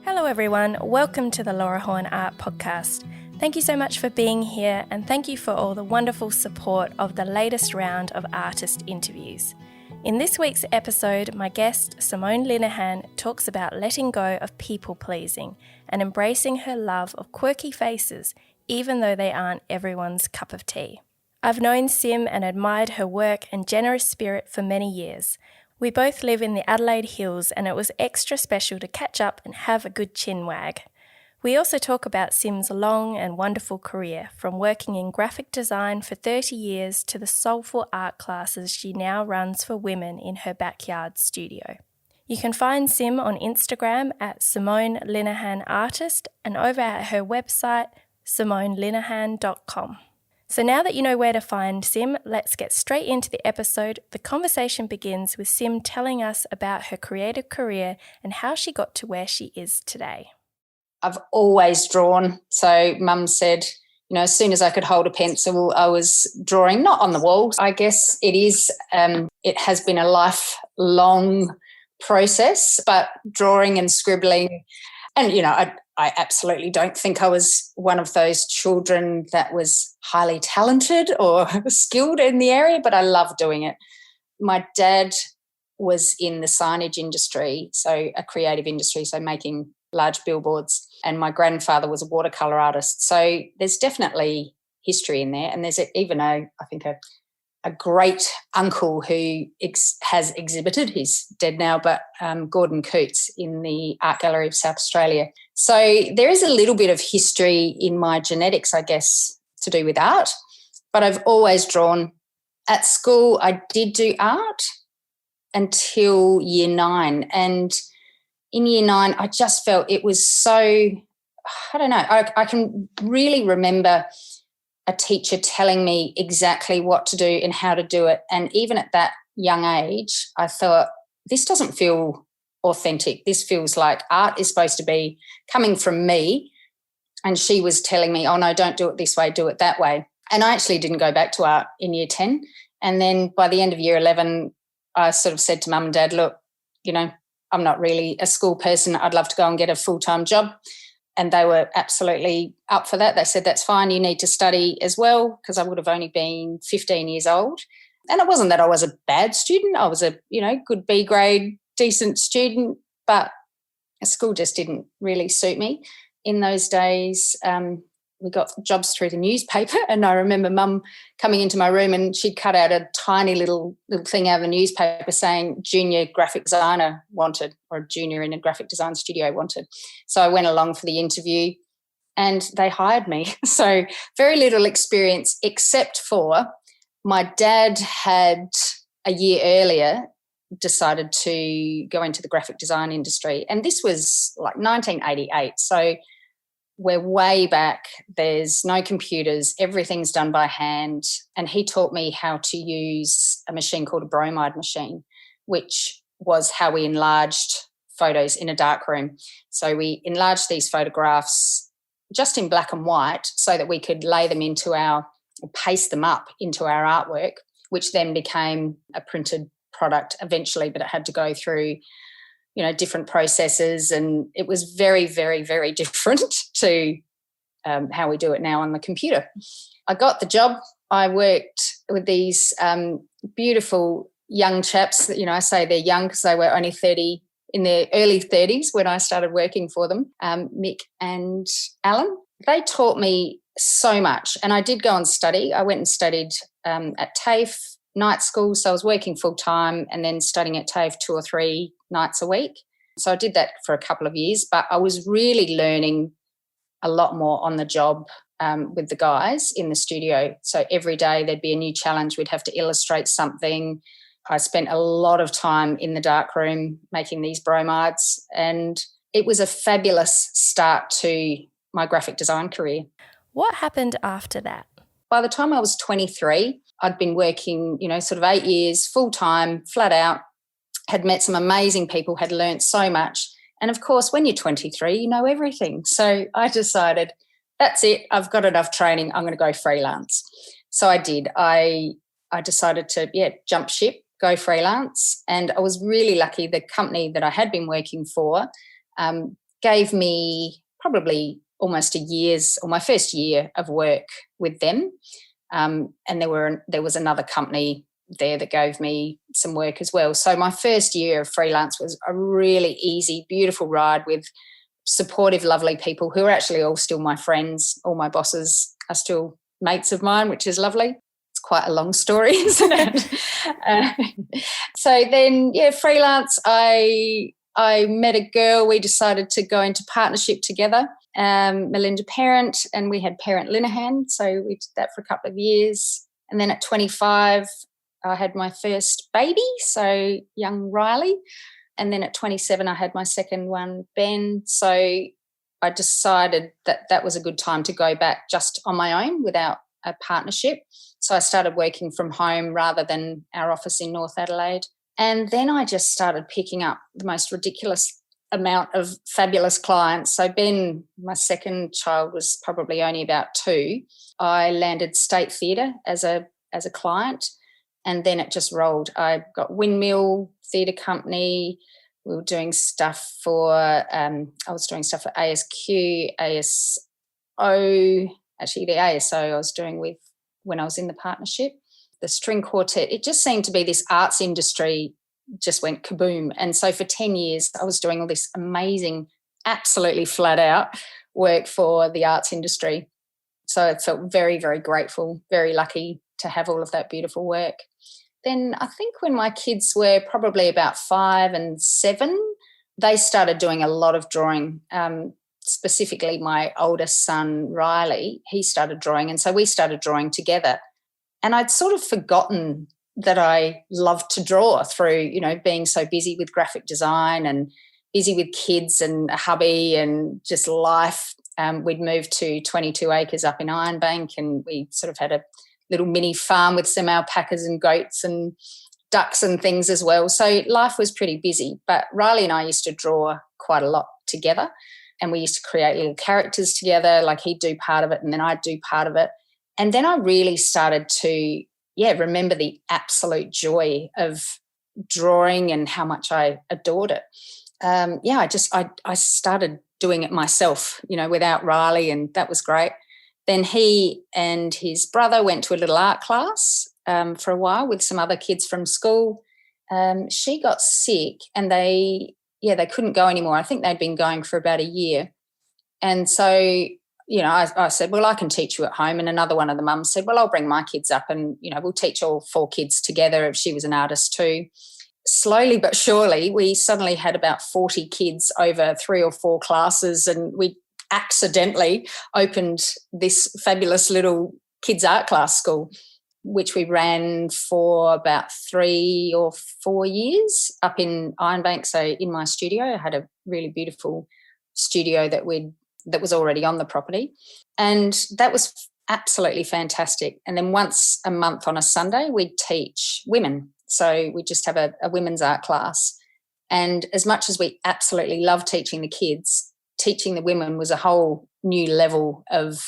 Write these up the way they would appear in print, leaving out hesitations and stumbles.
Hello everyone, welcome to the Laura Horn Art Podcast. Thank you so much for being here and thank you for all the wonderful support of the latest round of artist interviews. In this week's episode, my guest Simone Linehan talks about letting go of people-pleasing and embracing her love of quirky faces, even though they aren't everyone's cup of tea. I've known Sim and admired her work and generous spirit for many years. We both live in the Adelaide Hills and it was extra special to catch up and have a good chin wag. We also talk about Sim's long and wonderful career, from working in graphic design for 30 years to the soulful art classes she now runs for women in her backyard studio. You can find Sim on Instagram at Simone Linehan Artist and over at her website simonelinehan.com. So now that you know where to find Sim, let's get straight into the episode. The conversation begins with Sim telling us about her creative career and how she got to where she is today. I've always drawn. So Mum said, as soon as I could hold a pencil, I was drawing, not on the walls. I guess it has been a lifelong process, but drawing and scribbling. And, I absolutely don't think I was one of those children that was highly talented or skilled in the area, but I love doing it. My dad was in the signage industry, so a creative industry, so making large billboards, and my grandfather was a watercolour artist. So there's definitely history in there, and there's even a great uncle who has exhibited, he's dead now, but Gordon Cootes in the Art Gallery of South Australia. So there is a little bit of history in my genetics, I guess, to do with art, but I've always drawn. At school, I did do art until year 9, and in year 9, I just felt it was so, I don't know, I can really remember a teacher telling me exactly what to do and how to do it. And even at that young age, I thought, this doesn't feel authentic. This feels like art is supposed to be coming from me. And she was telling me, oh, no, don't do it this way, do it that way. And I actually didn't go back to art in year 10. And then by the end of year 11, I sort of said to Mum and Dad, look, I'm not really a school person. I'd love to go and get a full-time job. And they were absolutely up for that. They said, that's fine, you need to study as well, because I would have only been 15 years old. And it wasn't that I was a bad student. I was a, good B grade, decent student, but school just didn't really suit me. In those days, we got jobs through the newspaper, and I remember Mum coming into my room and she'd cut out a tiny little thing out of the newspaper saying junior graphic designer wanted, or a junior in a graphic design studio wanted. So I went along for the interview and they hired me. So very little experience, except for my dad had a year earlier decided to go into the graphic design industry, and this was like 1988. So we're way back. There's no computers. Everything's done by hand. And he taught me how to use a machine called a bromide machine, which was how we enlarged photos in a darkroom. So we enlarged these photographs just in black and white so that we could paste them up into our artwork, which then became a printed product eventually, but it had to go through different processes, and it was very, very, very different to how we do it now on the computer. I got the job. I worked with these beautiful young chaps. I say they're young because they were only 30, in their early 30s when I started working for them, Mick and Alan. They taught me so much, and I did go and study. I went and studied at TAFE night school, so I was working full-time and then studying at TAFE 2 or 3 nights a week. So I did that for a couple of years, but I was really learning a lot more on the job with the guys in the studio. So every day there'd be a new challenge. We'd have to illustrate something. I spent a lot of time in the darkroom making these bromides, and it was a fabulous start to my graphic design career. What happened after that? By the time I was 23, I'd been working, sort of 8 years, full-time, flat out, had met some amazing people, had learnt so much. And, of course, when you're 23, you know everything. So I decided, that's it, I've got enough training, I'm going to go freelance. So I did. I decided to, jump ship, go freelance, and I was really lucky. The company that I had been working for gave me probably almost my first year of work with them. And there was another company there that gave me some work as well. So my first year of freelance was a really easy, beautiful ride with supportive, lovely people who are actually all still my friends. All my bosses are still mates of mine, which is lovely. It's quite a long story, isn't it? So then, freelance, I met a girl. We decided to go into partnership together, Melinda Parent, and we had Parent Linehan. So we did that for a couple of years. And then at 25, I had my first baby, so young Riley. And then at 27, I had my second one, Ben. So I decided that was a good time to go back just on my own without a partnership. So I started working from home rather than our office in North Adelaide. And then I just started picking up the most ridiculous amount of fabulous clients. So Ben, my second child, was probably only about 2. I landed State Theatre as a client, and then it just rolled. I got Windmill Theatre Company. We were doing stuff for I was doing stuff for ASQ, ASO. Actually, the ASO I was doing with when I was in the partnership. The string quartet. It just seemed to be this arts industry just went kaboom. And so for 10 years, I was doing all this amazing, absolutely flat out work for the arts industry. So I felt very, very grateful, very lucky to have all of that beautiful work. Then I think when my kids were probably about 5 and 7, they started doing a lot of drawing. Specifically, my oldest son, Riley, he started drawing. And so we started drawing together. And I'd sort of forgotten that I loved to draw through, being so busy with graphic design and busy with kids and a hubby and just life. We'd moved to 22 acres up in Ironbank, and we sort of had a little mini farm with some alpacas and goats and ducks and things as well. So life was pretty busy. But Riley and I used to draw quite a lot together, and we used to create little characters together, like he'd do part of it and then I'd do part of it. And then I really started to, remember the absolute joy of drawing and how much I adored it. I started doing it myself, without Riley, and that was great. Then he and his brother went to a little art class for a while with some other kids from school. She got sick and they couldn't go anymore. I think they'd been going for about a year. And so, I said, well, I can teach you at home. And another one of the mums said, well, I'll bring my kids up and, we'll teach all 4 kids together if she was an artist too. Slowly but surely, we suddenly had about 40 kids over 3 or 4 classes, and we accidentally opened this fabulous little kids art class school, which we ran for about 3 or 4 years up in Ironbank. So in my studio, I had a really beautiful studio that was already on the property, and that was absolutely fantastic. And then once a month on a Sunday, we'd teach women. So we just have a women's art class. And as much as we absolutely love teaching the kids, teaching the women was a whole new level of,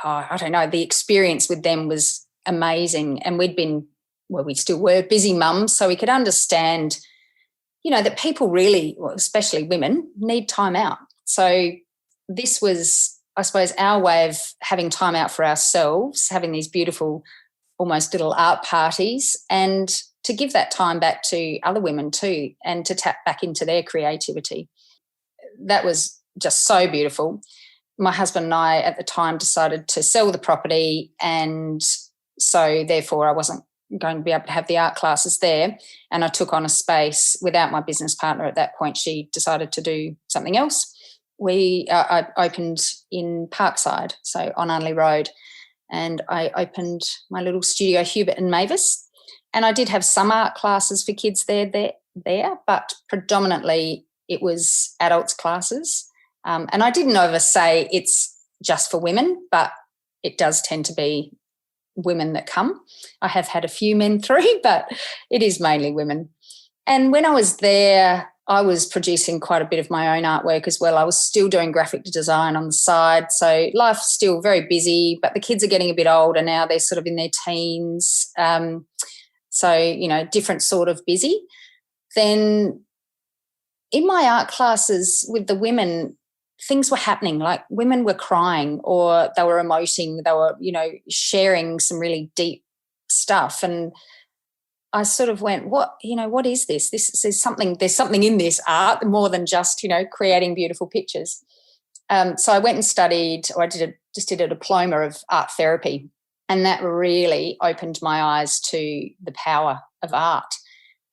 the experience with them was amazing. And we still were busy mums, so we could understand, that people really, especially women, need time out. So this was, I suppose, our way of having time out for ourselves, having these beautiful, almost little art parties, and to give that time back to other women too, and to tap back into their creativity. That was just so beautiful. My husband and I at the time decided to sell the property, and so therefore I wasn't going to be able to have the art classes there, and I took on a space without my business partner at that point. She decided to do something else. I opened in Parkside, so on Unley Road, and I opened my little studio, Hubert and Mavis, and I did have some art classes for kids there, but predominantly it was adults classes. And I didn't ever say it's just for women, but it does tend to be women that come. I have had a few men through, but it is mainly women. And when I was there, I was producing quite a bit of my own artwork as well. I was still doing graphic design on the side. So life's still very busy, but the kids are getting a bit older now. They're sort of in their teens. Different sort of busy. Then in my art classes with the women, things were happening, like women were crying or they were emoting, they were, sharing some really deep stuff. And I sort of went, what is this? There's something in this art more than just, creating beautiful pictures. So I went and studied, or I did a diploma of art therapy, and that really opened my eyes to the power of art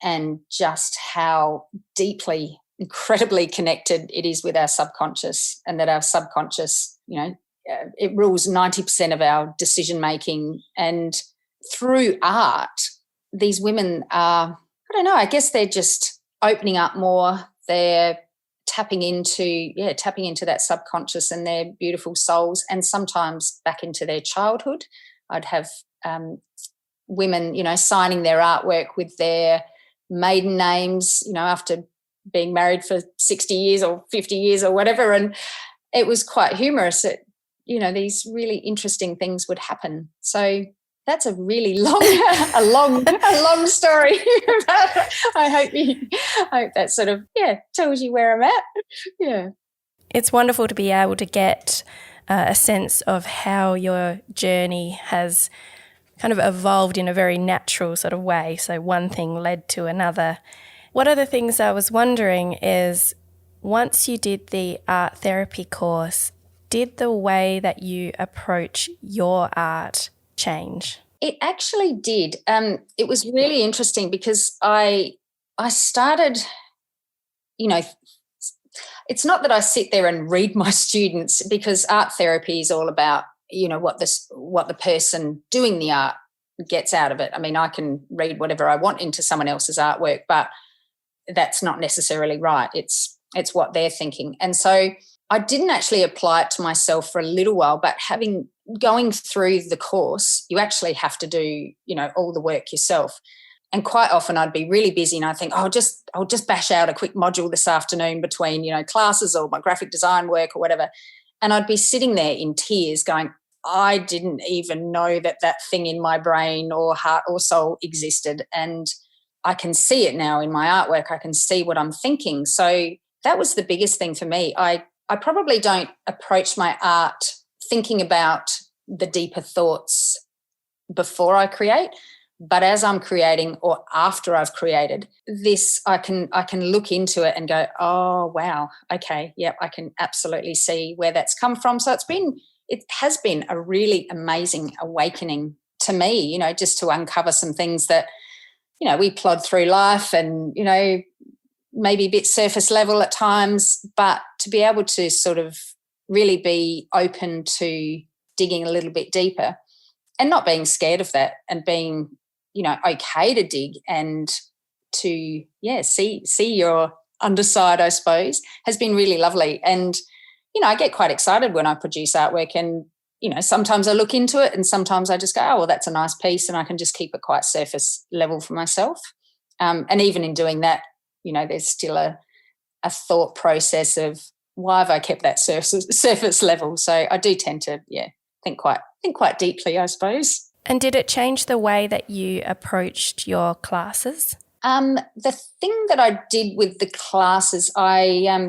and just how deeply, incredibly connected it is with our subconscious, and that our subconscious, it rules 90% of our decision making. And through art, these women are, I guess they're just opening up more. They're tapping into that subconscious and their beautiful souls, and sometimes back into their childhood. I'd have women, signing their artwork with their maiden names, after being married for 60 years or 50 years or whatever. And it was quite humorous that, these really interesting things would happen. So that's a really long story. I hope that sort of, tells you where I'm at. Yeah. It's wonderful to be able to get a sense of how your journey has kind of evolved in a very natural sort of way. So one thing led to another. One of the things I was wondering is, once you did the art therapy course, did the way that you approach your art change? It actually did. It was really interesting because I started, it's not that I sit there and read my students, because art therapy is all about, what the person doing the art gets out of it. I mean, I can read whatever I want into someone else's artwork, but that's not necessarily right. It's what they're thinking. And so I didn't actually apply it to myself for a little while, but going through the course, you actually have to do, all the work yourself. And quite often I'd be really busy and I think, I'll just bash out a quick module this afternoon between, classes or my graphic design work or whatever. And I'd be sitting there in tears going, I didn't even know that thing in my brain or heart or soul existed. And I can see it now in my artwork. I can see what I'm thinking. So that was the biggest thing for me. I probably don't approach my art thinking about the deeper thoughts before I create, but as I'm creating or after I've created this, I can look into it and go, oh wow, okay, yep, I can absolutely see where that's come from. So it has been a really amazing awakening to me, just to uncover some things that, we plod through life and, maybe a bit surface level at times, but to be able to sort of really be open to digging a little bit deeper and not being scared of that, and being, okay to dig and to, see your underside, I suppose, has been really lovely. And, I get quite excited when I produce artwork, and, sometimes I look into it and sometimes I just go, oh, well, that's a nice piece, and I can just keep it quite surface level for myself. And even in doing that, there's still a thought process of, why have I kept that surface level? So I do tend to, think quite deeply, I suppose. And did it change the way that you approached your classes? The thing that I did with the classes,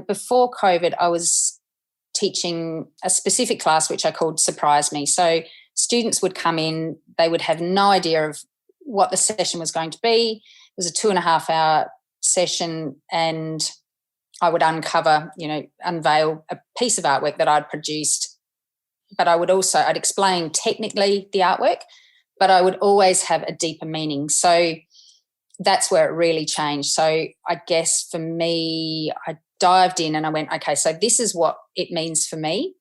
before COVID, I was teaching a specific class which I called Surprise Me. So students would come in, they would have no idea of what the session was going to be. It was a 2.5-hour session, and I would unveil a piece of artwork that I'd produced, but I'd explain technically the artwork, but I would always have a deeper meaning. So that's where it really changed. So I guess for me, I dived in and I went, okay, so this is what it means for me.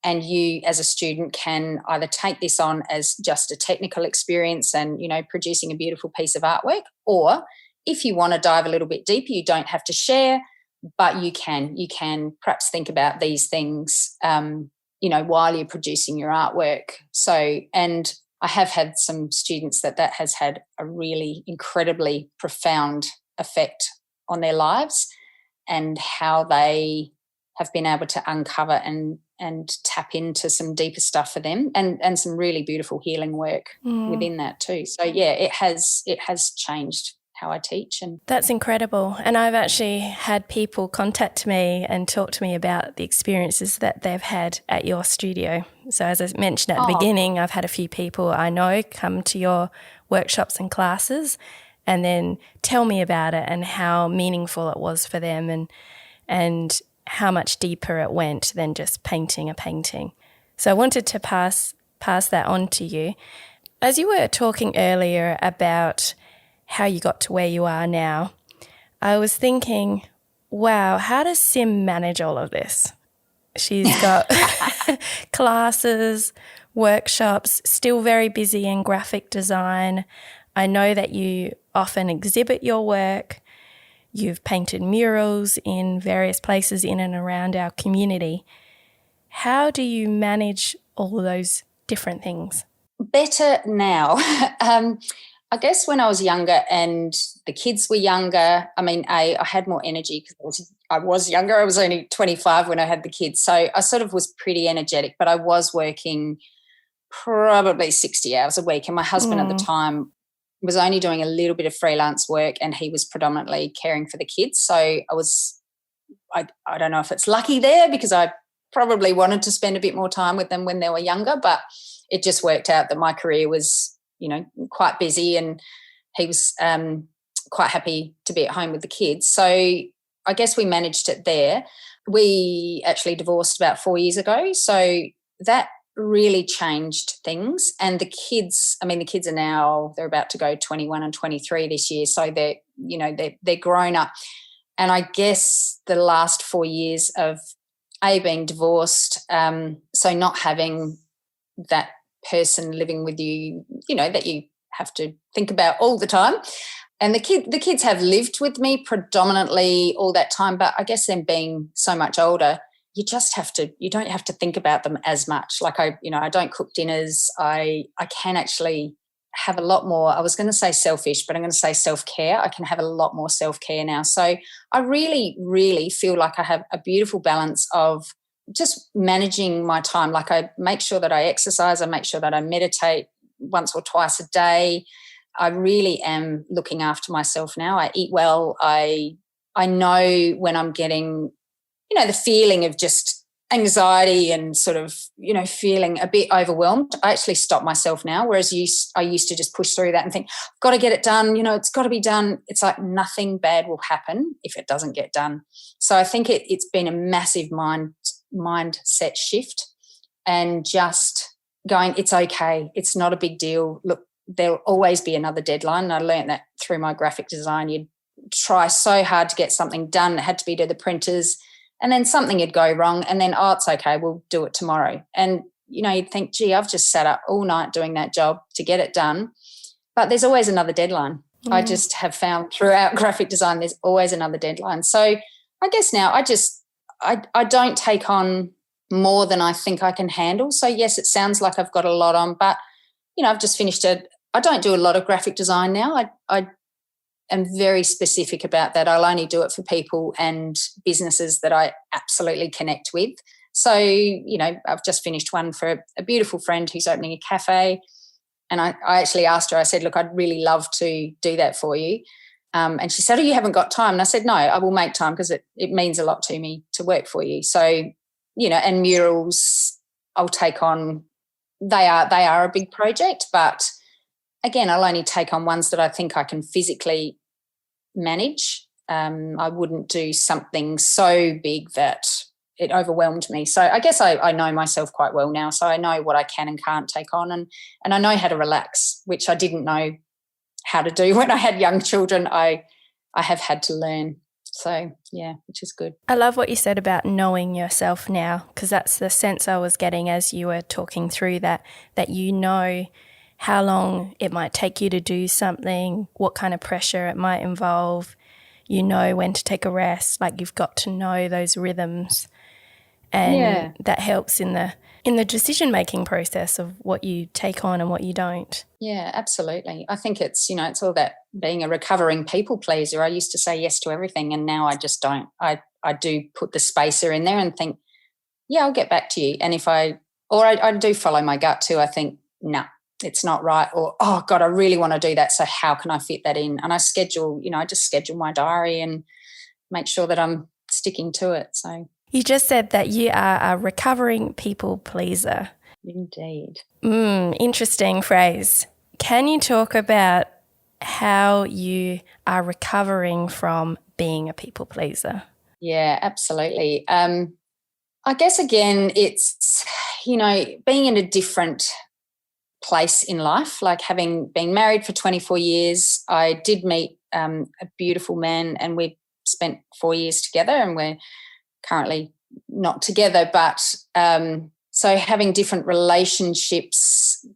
And you as a student can either take this on as just a technical experience and, producing a beautiful piece of artwork, or if you want to dive a little bit deeper, you don't have to share, but you can perhaps think about these things, while you're producing your artwork. So, and I have had some students that has had a really incredibly profound effect on their lives, and how they have been able to uncover and tap into some deeper stuff for them, and some really beautiful healing work within that too. So it has changed how I teach. And that's incredible. And I've actually had people contact me and talk to me about the experiences that they've had at your studio. So as I mentioned at the beginning, I've had a few people I know come to your workshops and classes and then tell me about it and how meaningful it was for them and how much deeper it went than just painting a painting. So I wanted to pass that on to you. As you were talking earlier about how you got to where you are now, I was thinking, wow, how does Sim manage all of this? She's got classes, workshops, still very busy in graphic design. I know that you often exhibit your work. You've painted murals in various places in and around our community. How do you manage all those different things? Better now. I guess when I was younger and the kids were younger, I mean, I had more energy because I was younger. I was only 25 when I had the kids. So I sort of was pretty energetic, but I was working probably 60 hours a week. And my husband at the time was only doing a little bit of freelance work and he was predominantly caring for the kids. So I don't know if it's lucky there because I probably wanted to spend a bit more time with them when they were younger, but it just worked out that my career was, quite busy and he was quite happy to be at home with the kids. So I guess we managed it there. We actually divorced about 4 years ago. So that really changed things. And the kids are now, they're about to go 21 and 23 this year. So they're grown up. And I guess the last 4 years of being divorced, so not having that person living with you, that you have to think about all the time. And the kids have lived with me predominantly all that time, but I guess them being so much older, you don't have to think about them as much. Like I don't cook dinners. I can actually have a lot more, I was going to say selfish, but I'm going to say self-care. I can have a lot more self-care now. So I really, really feel like I have a beautiful balance of just managing my time. Like I make sure that I exercise, I make sure that I meditate once or twice a day. I really am looking after myself now. I eat well. I know when I'm getting, the feeling of just anxiety and sort of, feeling a bit overwhelmed. I actually stop myself now, whereas I used to just push through that and think, I've got to get it done, it's got to be done. It's like nothing bad will happen if it doesn't get done. So I think it's been a massive mindset shift and just going, it's okay, it's not a big deal. Look, there'll always be another deadline. And I learned that through my graphic design. You'd try so hard to get something done. It had to be to the printers and then something would go wrong and then, it's okay, we'll do it tomorrow. And, you'd think, gee, I've just sat up all night doing that job to get it done. But there's always another deadline. I just have found throughout graphic design there's always another deadline. So I guess now I don't take on more than I think I can handle. So, yes, it sounds like I've got a lot on, but, I've just finished I don't do a lot of graphic design now. I am very specific about that. I'll only do it for people and businesses that I absolutely connect with. So, I've just finished one for a beautiful friend who's opening a cafe. And I actually asked her, I said, look, I'd really love to do that for you. And she said, you haven't got time. And I said, no, I will make time because it means a lot to me to work for you. So, and murals I'll take on. They are a big project, but again, I'll only take on ones that I think I can physically manage. I wouldn't do something so big that it overwhelmed me. So I guess I know myself quite well now. So I know what I can and can't take on and I know how to relax, which I didn't know how to do when I had young children. I have had to learn. So, yeah, which is good. I love what you said about knowing yourself now, because that's the sense I was getting as you were talking through that you know how long it might take you to do something, what kind of pressure it might involve. You know when to take a rest, like you've got to know those rhythms. And that helps in the decision-making process of what you take on and what you don't. Yeah, absolutely. I think it's, it's all that being a recovering people pleaser. I used to say yes to everything and now I just don't. I do put the spacer in there and think, yeah, I'll get back to you. And if I do follow my gut too, I think, no, it's not right, or, oh God, I really want to do that, so how can I fit that in? And I schedule, I just schedule my diary and make sure that I'm sticking to it. So you just said that you are a recovering people pleaser. indeed. Interesting phrase. Can you talk about how you are recovering from being a people pleaser? Yeah, absolutely. I guess, again, it's, being in a different place in life, like having been married for 24 years. I did meet a beautiful man, and we spent 4 years together, and we're currently not together, but so having different relationships,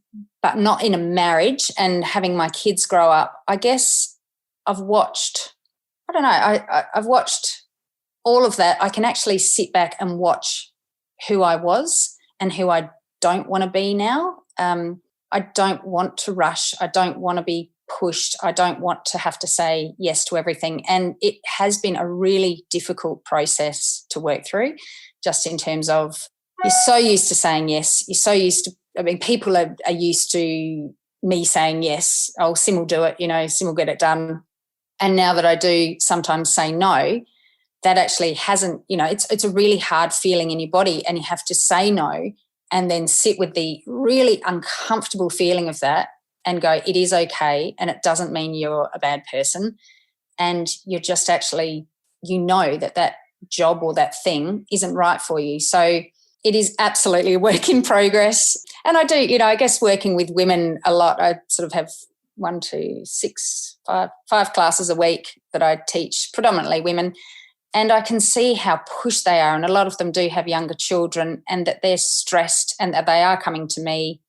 but not in a marriage, and having my kids grow up, I guess I've watched all of that. I can actually sit back and watch who I was and who I don't want to be now. I don't want to rush. I don't want to be pushed. I don't want to have to say yes to everything. And it has been a really difficult process to work through, just in terms of, you're so used to saying yes. You're so used to, people are used to me saying yes. Oh, Sim will do it, Sim will get it done. And now that I do sometimes say no, that actually hasn't, it's a really hard feeling in your body, and you have to say no and then sit with the really uncomfortable feeling of that and go, it is okay, and it doesn't mean you're a bad person, and you're just actually, that job or that thing isn't right for you. So it is absolutely a work in progress. And I do, I guess working with women a lot, I sort of have 5 classes a week that I teach, predominantly women. And I can see how pushed they are, and a lot of them do have younger children, and that they're stressed, and that they are coming to me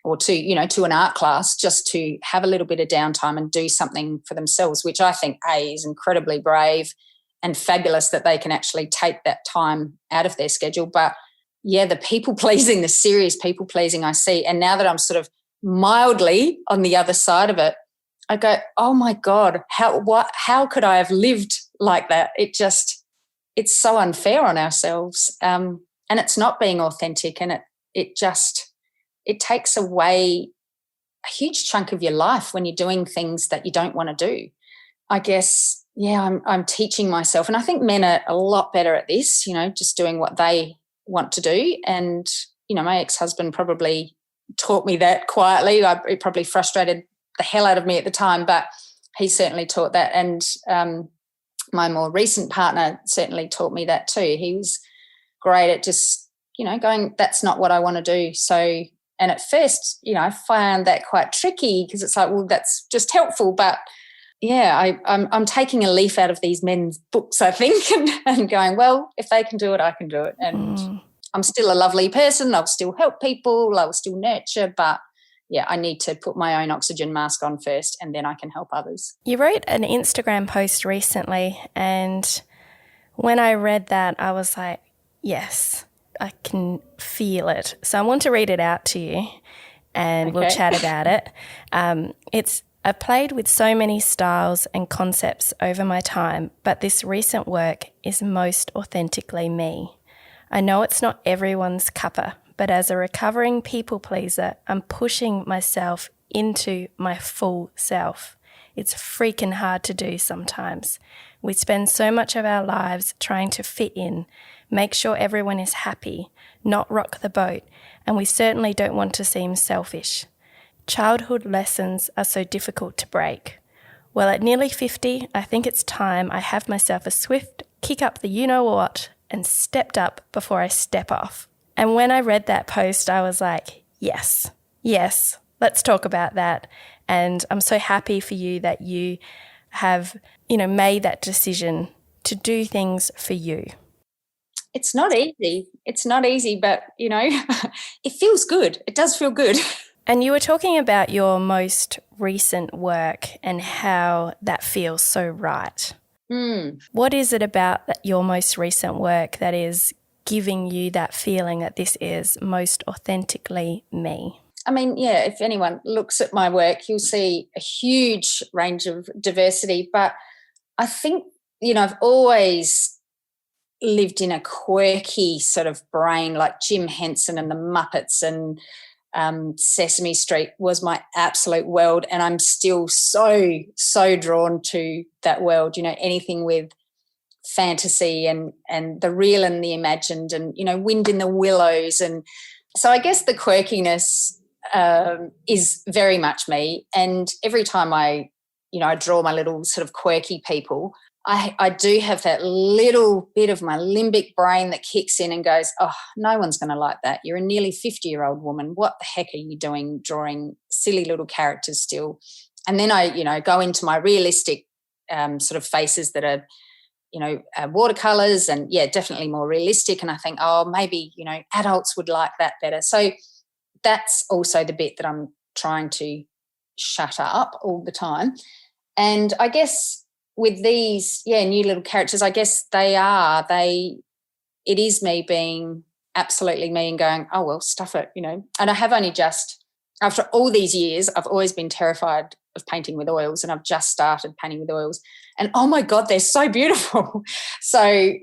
or to an art class just to have a little bit of downtime and do something for themselves, which I think, is incredibly brave and fabulous that they can actually take that time out of their schedule. But, yeah, the people-pleasing, the serious people-pleasing I see, and now that I'm sort of mildly on the other side of it, I go, oh, my God, how could I have lived like that? It's so unfair on ourselves, and it's not being authentic, and it takes away a huge chunk of your life when you're doing things that you don't want to do. I guess, yeah, I'm teaching myself, and I think men are a lot better at this, just doing what they want to do. And, my ex-husband probably taught me that quietly. It probably frustrated the hell out of me at the time, but he certainly taught that. And my more recent partner certainly taught me that too. He was great at just, going, that's not what I want to do. So, and at first, I found that quite tricky, because it's like, well, that's just helpful. But yeah, I'm taking a leaf out of these men's books, I think, and going, well, if they can do it, I can do it. And I'm still a lovely person. I'll still help people. I'll still nurture, but yeah, I need to put my own oxygen mask on first, and then I can help others. You wrote an Instagram post recently, and when I read that, I was like, yes, I can feel it. So I want to read it out to you, and we'll chat about it. I've played with so many styles and concepts over my time, but this recent work is most authentically me. I know it's not everyone's cuppa, but as a recovering people pleaser, I'm pushing myself into my full self. It's freaking hard to do sometimes. We spend so much of our lives trying to fit in, make sure everyone is happy, not rock the boat, and we certainly don't want to seem selfish. Childhood lessons are so difficult to break. Well, at nearly 50, I think it's time I have myself a swift kick up the you-know-what and stepped up before I step off. And when I read that post, I was like, yes, let's talk about that. And I'm so happy for you that you have, made that decision to do things for you. It's not easy. But, it feels good. It does feel good. And you were talking about your most recent work and how that feels so right. What is it about your most recent work that is giving you that feeling that this is most authentically me? I mean, yeah, if anyone looks at my work, you'll see a huge range of diversity. But I think, I've always lived in a quirky sort of brain, like Jim Henson and the Muppets, and Sesame Street was my absolute world, and I'm still so drawn to that world, anything with fantasy and the real and the imagined, and, wind in the willows. And so I guess the quirkiness is very much me. And every time I draw my little sort of quirky people, I do have that little bit of my limbic brain that kicks in and goes, oh, no one's going to like that. You're a nearly 50-year-old woman. What the heck are you doing drawing silly little characters still? And then I, go into my realistic sort of faces that are, watercolours and, yeah, definitely more realistic. And I think, oh, maybe, adults would like that better. So that's also the bit that I'm trying to shut up all the time. And I guess with these, new little characters, I guess it is me being absolutely me and going, oh, well, stuff it, And I have only just, after all these years, I've always been terrified of painting with oils, and I've just started painting with oils. And, oh, my God, they're so beautiful. So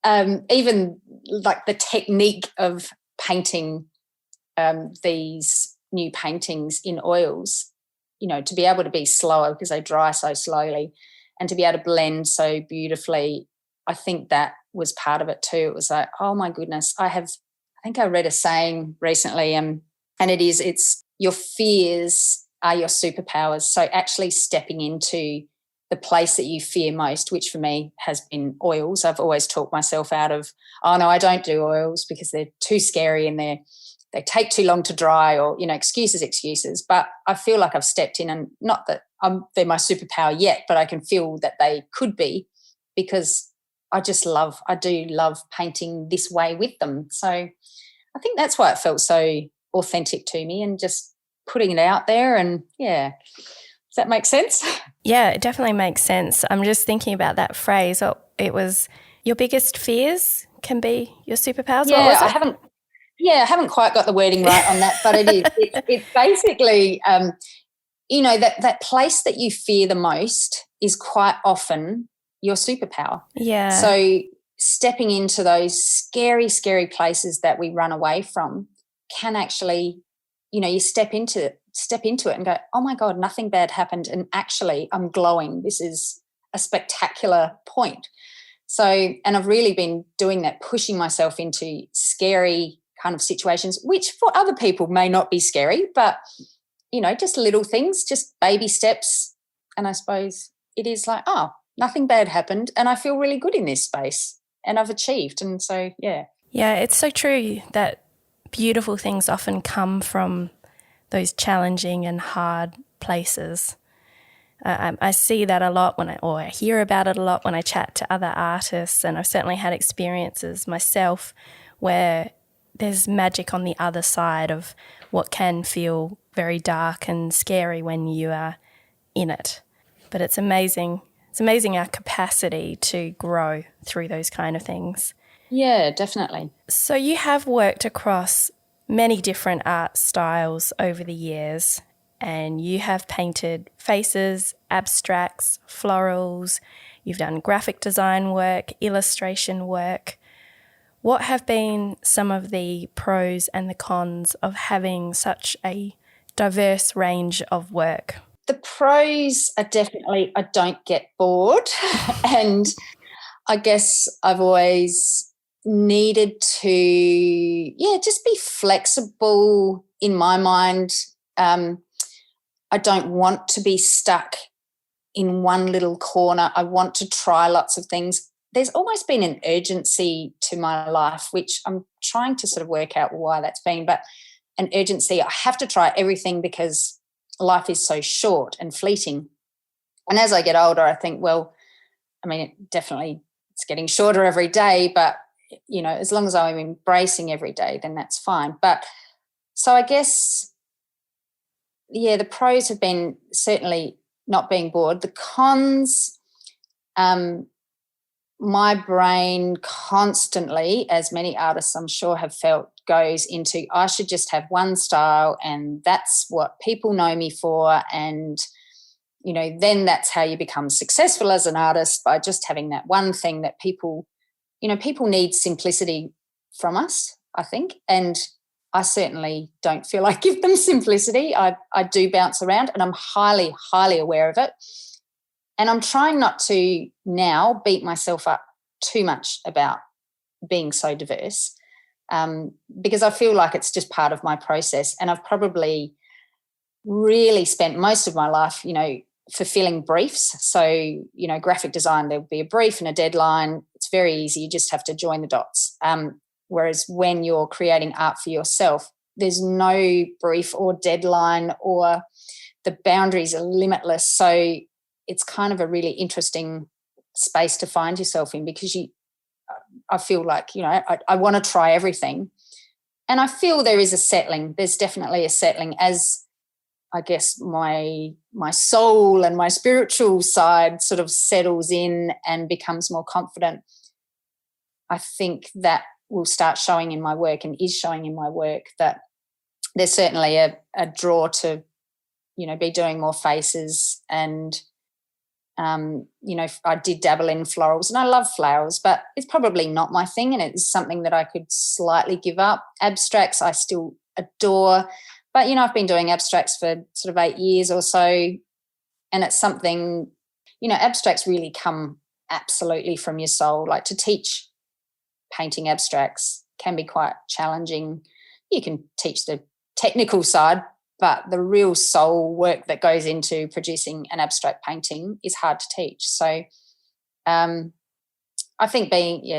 even like the technique of painting these new paintings in oils, to be able to be slower because they dry so slowly, and to be able to blend so beautifully, I think that was part of it too. It was like, oh my goodness, I think I read a saying recently, and it's your fears are your superpowers. So actually stepping into the place that you fear most, which for me has been oils. I've always talked myself out of, oh no, I don't do oils because they're too scary and they take too long to dry, or, excuses. But I feel like I've stepped in, and not that they're my superpower yet, but I can feel that they could be, because I do love painting this way with them. So I think that's why it felt so authentic to me, and just putting it out there. And, yeah, does that make sense? Yeah, it definitely makes sense. I'm just thinking about that phrase. Oh, it was your biggest fears can be your superpowers. Yeah, what was it? I haven't quite got the wording right on that, but it is. It's basically, that place that you fear the most is quite often your superpower. Yeah. So stepping into those scary, scary places that we run away from can actually, you step into it and go, oh my God, nothing bad happened, and actually I'm glowing. This is a spectacular point. So, and I've really been doing that, pushing myself into scary kind of situations, which for other people may not be scary, but, just little things, just baby steps. And I suppose it is like, oh, nothing bad happened, and I feel really good in this space, and I've achieved. And so, yeah. Yeah, it's so true that beautiful things often come from those challenging and hard places. I see that a lot or I hear about it a lot when I chat to other artists, and I've certainly had experiences myself where there's magic on the other side of what can feel very dark and scary when you are in it. But it's amazing. It's amazing our capacity to grow through those kind of things. Yeah, definitely. So you have worked across many different art styles over the years, and you have painted faces, abstracts, florals, you've done graphic design work, illustration work. What have been some of the pros and the cons of having such a diverse range of work? The pros are definitely I don't get bored, and I guess I've always needed to, just be flexible in my mind. I don't want to be stuck in one little corner. I want to try lots of things. There's almost been an urgency to my life, which I'm trying to sort of work out why that's been, but an urgency. I have to try everything because life is so short and fleeting. And as I get older, I think, well, I mean, it's getting shorter every day, but, as long as I'm embracing every day, then that's fine. But so I guess, the pros have been certainly not being bored. The cons, my brain constantly, as many artists I'm sure have felt, goes into I should just have one style and that's what people know me for, and then that's how you become successful as an artist, by just having that one thing that people need simplicity from us, I think. And I certainly don't feel I give them simplicity. I do bounce around, and I'm highly, highly aware of it. And I'm trying not to now beat myself up too much about being so diverse, because I feel like it's just part of my process. And I've probably really spent most of my life, fulfilling briefs. So, graphic design, there'll be a brief and a deadline. It's very easy. You just have to join the dots. Whereas when you're creating art for yourself, there's no brief or deadline, or the boundaries are limitless. So it's kind of a really interesting space to find yourself in, because I feel like, I want to try everything. And I feel there is a settling. There's definitely a settling as, I guess, my soul and my spiritual side sort of settles in and becomes more confident. I think that will start showing in my work, and is showing in my work, that there's certainly a draw to, be doing more faces. And, I did dabble in florals, and I love flowers, but it's probably not my thing, and it's something that I could slightly give up. Abstracts I still adore, but, I've been doing abstracts for sort of 8 years or so, and it's something, abstracts really come absolutely from your soul. Like, to teach painting abstracts can be quite challenging. You can teach the technical side, but the real soul work that goes into producing an abstract painting is hard to teach. So I think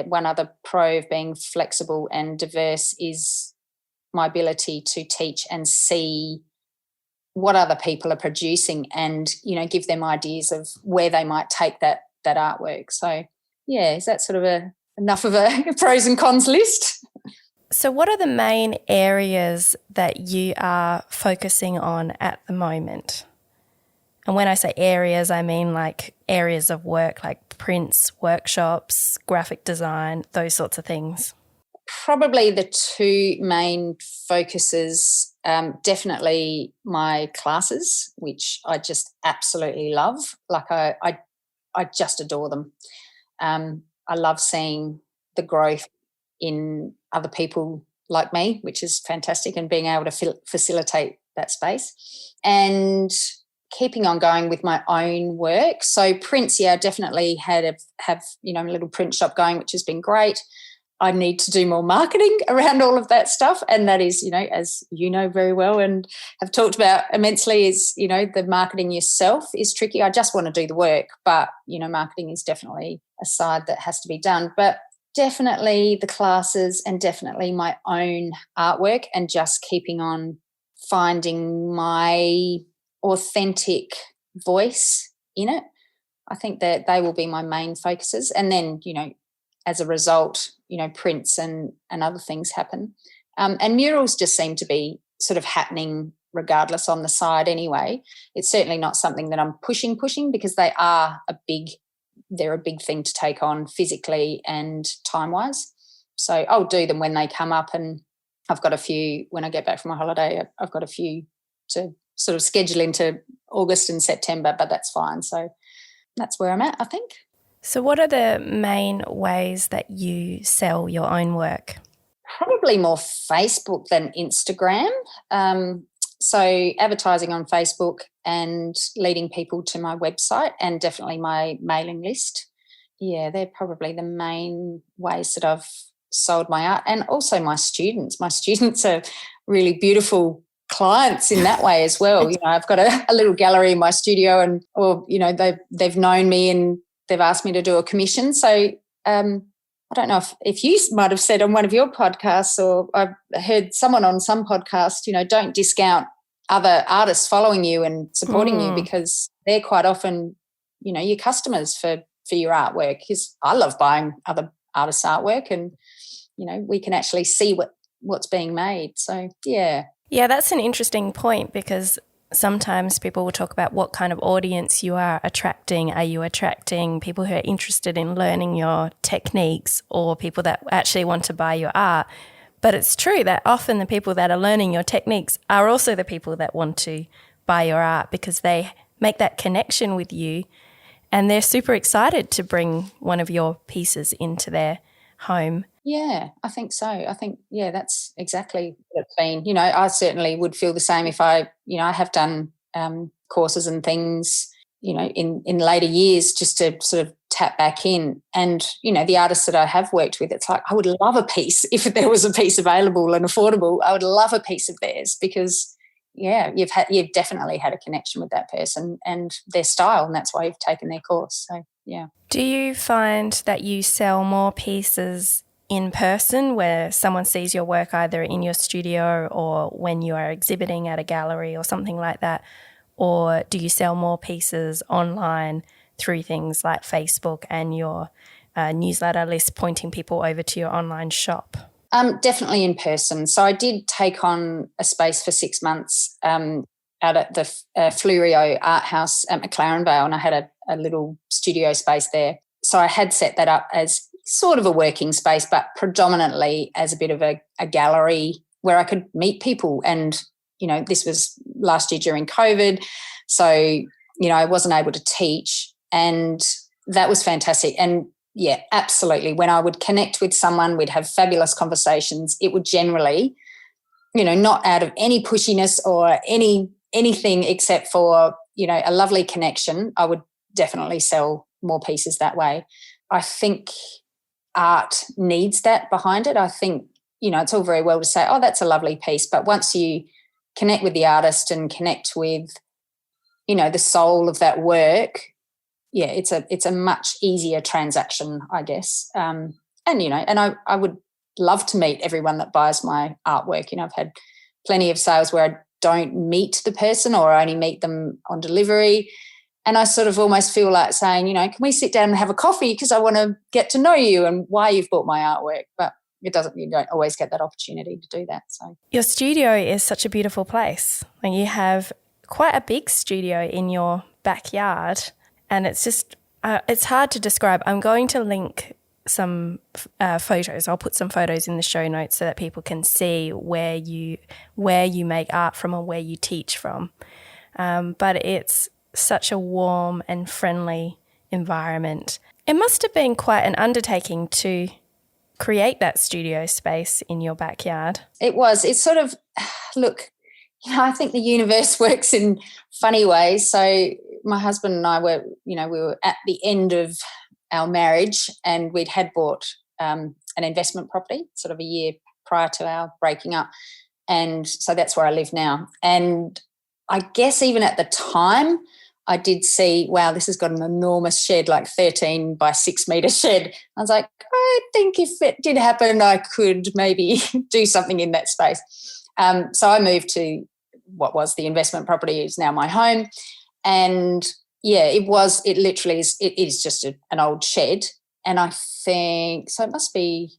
one other pro of being flexible and diverse is my ability to teach and see what other people are producing, and, give them ideas of where they might take that artwork. So, is that sort of enough of a pros and cons list? So what are the main areas that you are focusing on at the moment? And when I say areas, I mean like areas of work, like prints, workshops, graphic design, those sorts of things. Probably the two main focuses, definitely my classes, which I just absolutely love. Like I just adore them. I love seeing the growth in other people like me, which is fantastic, and being able to facilitate that space, and keeping on going with my own work. So prints, definitely have a little print shop going, which has been great. I need to do more marketing around all of that stuff, and that is, as you know very well and have talked about immensely, is, the marketing yourself is tricky. I just want to do the work, but, marketing is definitely a side that has to be done. But definitely the classes, and definitely my own artwork, and just keeping on finding my authentic voice in it. I think that they will be my main focuses. And then, as a result, prints and other things happen. And murals just seem to be sort of happening regardless on the side anyway. It's certainly not something that I'm pushing, because they are they're a big thing to take on physically and time-wise. So I'll do them when they come up, and I've got a few when I get back from my holiday. I've got a few to sort of schedule into August and September, but that's fine. So that's where I'm at, I think. So what are the main ways that you sell your own work? Probably more Facebook than Instagram. So advertising on Facebook and leading people to my website, and definitely my mailing list. Yeah, they're probably the main ways that I've sold my art. And also my students. My students are really beautiful clients in that way as well. I've got a little gallery in my studio, they've known me and they've asked me to do a commission. So I don't know if you might have said on one of your podcasts, or I've heard someone on some podcast, don't discount other artists following you and supporting you, because they're quite often, your customers for your artwork. Because I love buying other artists' artwork, and, we can actually see what's being made. So, yeah. Yeah, that's an interesting point, because sometimes people will talk about what kind of audience you are attracting. Are you attracting people who are interested in learning your techniques, or people that actually want to buy your art? But it's true that often the people that are learning your techniques are also the people that want to buy your art, because they make that connection with you and they're super excited to bring one of your pieces into their home. Yeah, I think so. I think, yeah, that's exactly what it's been. You know, I certainly would feel the same if I have done courses and things, in later years, just to sort of tap back in. And, the artists that I have worked with, it's like, I would love a piece if there was a piece available and affordable. I would love a piece of theirs because, yeah, you've definitely had a connection with that person and their style, and that's why you've taken their course. So, yeah. Do you find that you sell more pieces in person where someone sees your work either in your studio or when you are exhibiting at a gallery or something like that? Or do you sell more pieces online through things like Facebook and your newsletter list pointing people over to your online shop? Definitely in person. So I did take on a space for 6 months out at the Flurio Art House at McLaren Vale, and I had a little studio space there. So I had set that up as sort of a working space, but predominantly as a bit of a gallery where I could meet people. And, this was last year during COVID. So, I wasn't able to teach, and that was fantastic. And yeah, absolutely. When I would connect with someone, we'd have fabulous conversations. It would generally, not out of any pushiness or anything except for, a lovely connection. I would definitely sell more pieces that way. I think art needs that behind it. I think, it's all very well to say, oh, that's a lovely piece. But once you connect with the artist and connect with, the soul of that work, yeah, it's a much easier transaction, I guess. And I would love to meet everyone that buys my artwork. I've had plenty of sales where I don't meet the person or I only meet them on delivery. And I sort of almost feel like saying, can we sit down and have a coffee because I want to get to know you and why you've bought my artwork. But you don't always get that opportunity to do that. So your studio is such a beautiful place. And you have quite a big studio in your backyard. And it's just, it's hard to describe. I'm going to link some photos. I'll put some photos in the show notes so that people can see where you make art from and where you teach from. But it's such a warm and friendly environment. It must have been quite an undertaking to create that studio space in your backyard. It was. It's sort of, look, I think the universe works in funny ways. So my husband and I were, we were at the end of our marriage and had bought an investment property sort of a year prior to our breaking up. And so that's where I live now. And I guess even at the time, I did see, wow, this has got an enormous shed, like 13 by 6 metre shed. I was like, I think if it did happen, I could maybe do something in that space. So I moved to what was the investment property, is now my home. And yeah, it is just an old shed. And I think, so it must be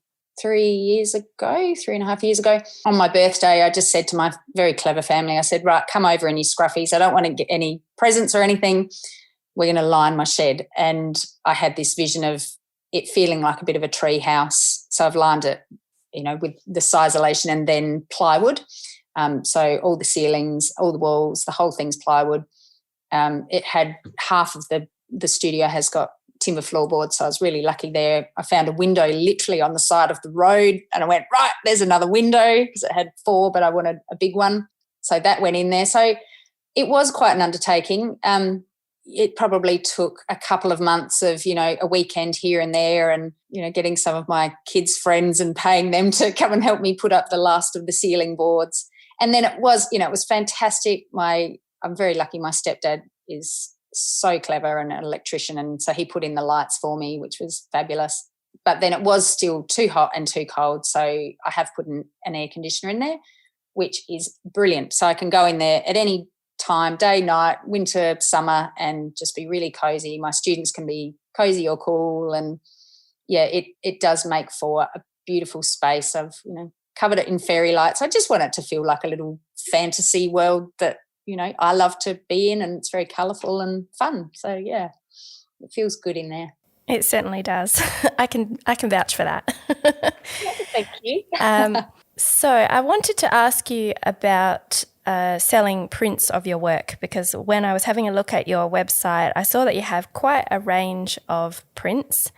3.5 years ago, on my birthday, I just said to my very clever family, I said, right, come over in your scruffies. I don't want to get any presents or anything. We're going to line my shed. And I had this vision of it feeling like a bit of a tree house. So I've lined it, with the sisolation and then plywood. So all the ceilings, all the walls, the whole thing's plywood. It had half of the studio has got timber floorboards, so I was really lucky there. I found a window literally on the side of the road and I went, right, there's another window, because it had 4, but I wanted a big one. So that went in there. So it was quite an undertaking. It probably took a couple of months of, a weekend here and there and, getting some of my kids' friends and paying them to come and help me put up the last of the ceiling boards. And then it was fantastic. I'm very lucky my stepdad is so clever and an electrician, and so he put in the lights for me, which was fabulous. But then it was still too hot and too cold, so I have put an air conditioner in there, which is brilliant. So I can go in there at any time, day, night, winter, summer, and just be really cozy. My students can be cozy or cool, and yeah, it does make for a beautiful space. I've covered it in fairy lights. I just want it to feel like a little fantasy world that I love to be in, and it's very colourful and fun. So yeah, it feels good in there. It certainly does. I can vouch for that. Thank you. So I wanted to ask you about selling prints of your work, because when I was having a look at your website, I saw that you have quite a range of prints.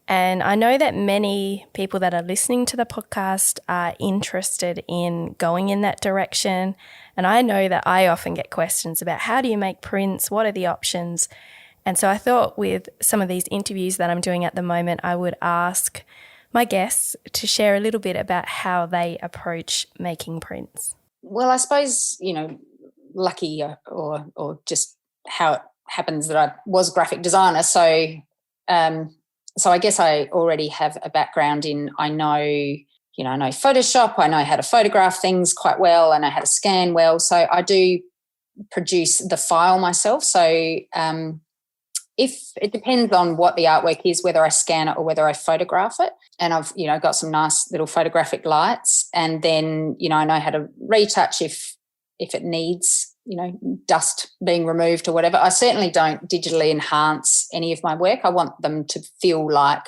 And I know that many people that are listening to the podcast are interested in going in that direction. And I know that I often get questions about how do you make prints? What are the options? And so I thought with some of these interviews that I'm doing at the moment, I would ask my guests to share a little bit about how they approach making prints. Well, I suppose, lucky or just how it happens that I was a graphic designer. So I guess I already have a background in, I know Photoshop, I know how to photograph things quite well, I know how to scan well. So I do produce the file myself. So if it depends on what the artwork is, whether I scan it or whether I photograph it. And I've, got some nice little photographic lights. And then, I know how to retouch if it needs, dust being removed or whatever. I certainly don't digitally enhance any of my work. I want them to feel like,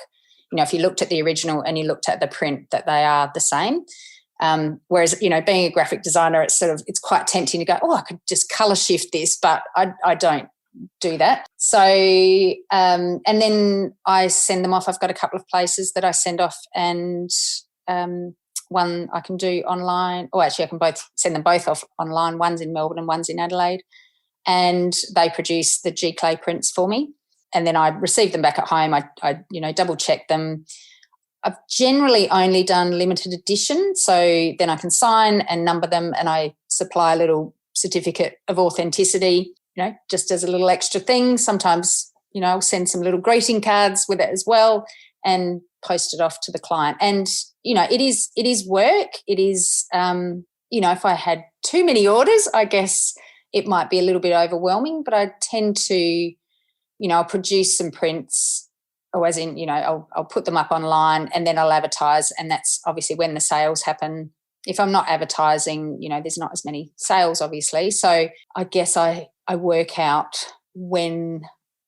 if you looked at the original and you looked at the print, that they are the same. Whereas, being a graphic designer, it's quite tempting to go, I could just colour shift this, but I don't do that. So and then I send them off. I've got a couple of places that I send off, and one I can do online, or actually I can both send them both off online. One's in Melbourne and one's in Adelaide, and they produce the G-clay prints for me, and then I receive them back at home. I double check them. I've generally only done limited edition, so then I can sign and number them, and I supply a little certificate of authenticity, just as a little extra thing. Sometimes, I'll send some little greeting cards with it as well and post it off to the client. And, it is work. It is, if I had too many orders, I guess it might be a little bit overwhelming, but I tend to, I'll produce some prints, or as in, I'll put them up online and then I'll advertise, and that's obviously when the sales happen. If I'm not advertising, there's not as many sales, obviously. So I guess I work out when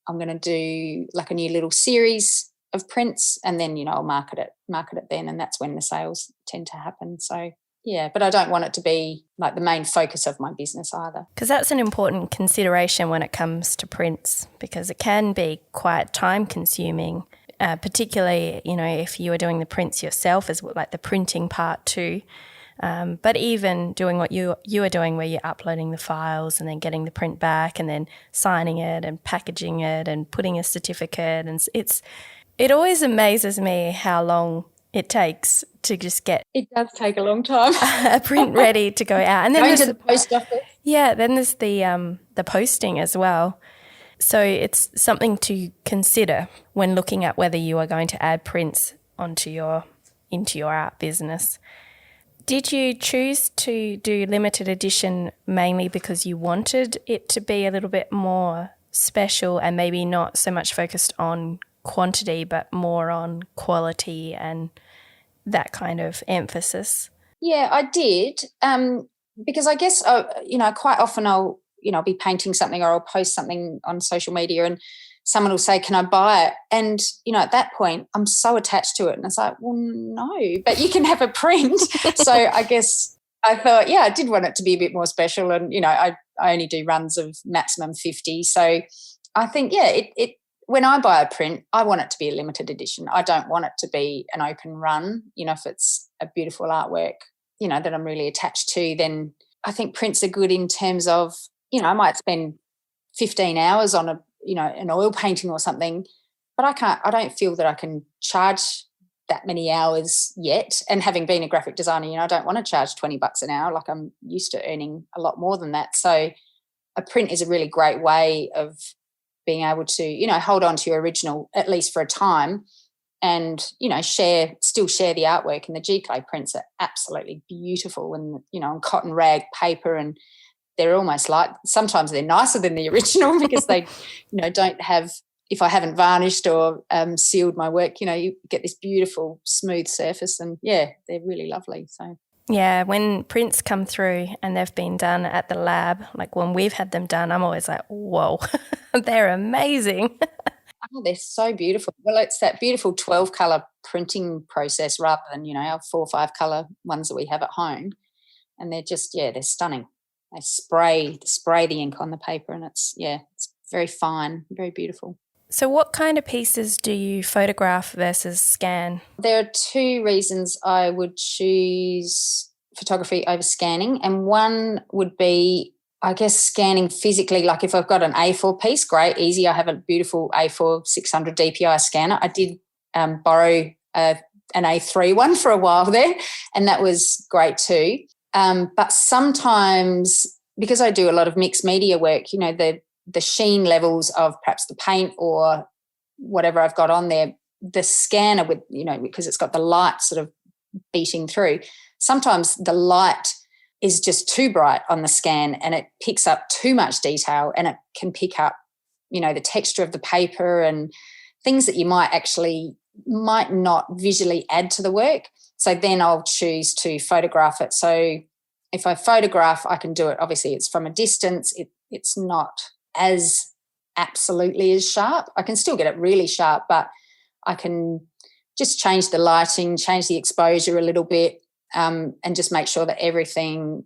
I'm going to do like a new little series of prints, and then, I'll market it then, and that's when the sales tend to happen. So, yeah, but I don't want it to be like the main focus of my business either. Because that's an important consideration when it comes to prints, because it can be quite time consuming, particularly, if you are doing the prints yourself, as like the printing part too. But even doing what you are doing, where you're uploading the files and then getting the print back and then signing it and packaging it and putting a certificate, and it always amazes me how long it takes to just get. It does take a long time. A print ready to go out, and then going to the post office. Yeah, then there's the posting as well. So it's something to consider when looking at whether you are going to add prints into your art business. Did you choose to do limited edition mainly because you wanted it to be a little bit more special and maybe not so much focused on quantity but more on quality and that kind of emphasis? Yeah, I did, because I guess, quite often I'll be painting something or I'll post something on social media and someone will say, can I buy it? And, at that point I'm so attached to it, and it's like, well, no, but you can have a print. So I guess I thought, I did want it to be a bit more special, and, I only do runs of maximum 50. So I think, when I buy a print, I want it to be a limited edition. I don't want it to be an open run. If it's a beautiful artwork, that I'm really attached to, then I think prints are good in terms of, I might spend 15 hours on an oil painting or something, but I don't feel that I can charge that many hours yet. And having been a graphic designer, I don't want to charge $20 an hour. Like, I'm used to earning a lot more than that. So a print is a really great way of being able to, hold on to your original, at least for a time, and, still share the artwork. And the G-clay prints are absolutely beautiful, and, on cotton rag paper, and they're almost like, sometimes they're nicer than the original because they, don't have, if I haven't varnished or sealed my work, you get this beautiful smooth surface, and they're really lovely. So. Yeah, when prints come through and they've been done at the lab, like when we've had them done, I'm always like, whoa, they're amazing. Oh, they're so beautiful. Well, it's that beautiful 12-colour printing process rather than, our 4 or 5-colour ones that we have at home. And they're just, they're stunning. They spray the ink on the paper, and it's very fine, very beautiful. So what kind of pieces do you photograph versus scan? There are two reasons I would choose photography over scanning, and one would be, I guess, scanning physically. Like if I've got an A4 piece, great, easy. I have a beautiful A4 600 DPI scanner. I did borrow an A3 one for a while there, and that was great too. But sometimes, because I do a lot of mixed media work, you know, the sheen levels of perhaps the paint or whatever I've got on there, the scanner with, you know, because it's got the light sort of beating through, sometimes the light is just too bright on the scan and it picks up too much detail, and it can pick up, you know, the texture of the paper and things that you might not visually add to the work. So then I'll choose to photograph it. So if I photograph, I can do it. Obviously, it's from a distance. It's not as absolutely as sharp. I can still get it really sharp, but I can just change the lighting, change the exposure a little bit, and just make sure that everything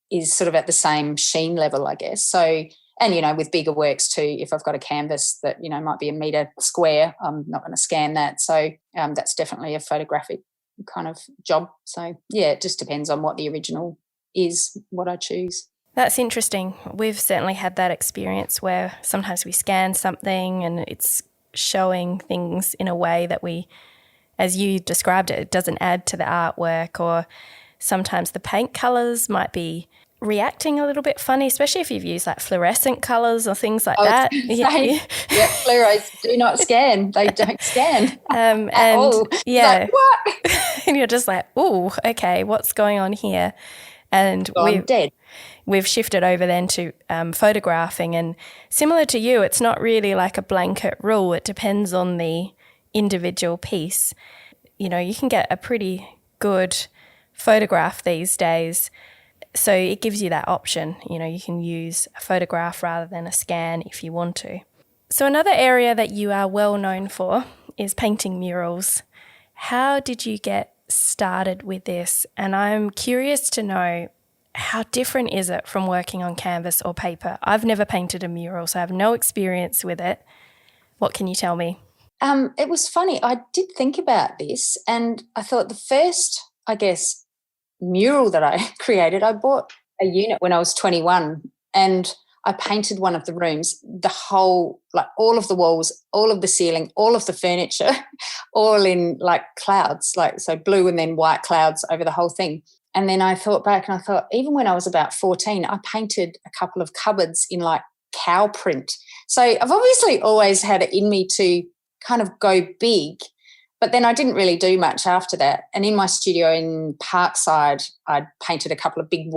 is sort of at the same sheen level, I guess. So, and, you know, with bigger works too, if I've got a canvas that, you know, might be a metre square, I'm not going to scan that. So that's definitely a photographic kind of job. So, yeah, it just depends on what the original is, what I choose. That's interesting. We've certainly had that experience where sometimes we scan something and it's showing things in a way that we, as you described it, it doesn't add to the artwork, or sometimes the paint colours might be reacting a little bit funny, especially if you've used like fluorescent colours or things like that. Yeah, fluoros do not scan. They don't scan at all. Yeah. Like, what? And you're just like, oh, okay, what's going on here? And we've shifted over then to photographing, and similar to you, it's not really like a blanket rule. It depends on the individual piece. You know, you can get a pretty good photograph these days, so it gives you that option. You know, you can use a photograph rather than a scan if you want to. So another area that you are well known for is painting murals. How did you get started with this? And I'm curious to know, how different is it from working on canvas or paper? I've never painted a mural, so I have no experience with it. What can you tell me? It was funny. I did think about this, and I thought the first, I guess, mural that I created, I bought a unit when I was 21, and I painted one of the rooms, the whole, like all of the walls, all of the ceiling, all of the furniture, all in like clouds, like so blue and then white clouds over the whole thing. And then I thought back and I thought, even when I was about 14, I painted a couple of cupboards in like cow print. So I've obviously always had it in me to kind of go big, but then I didn't really do much after that. And in my studio in Parkside, I painted a couple of big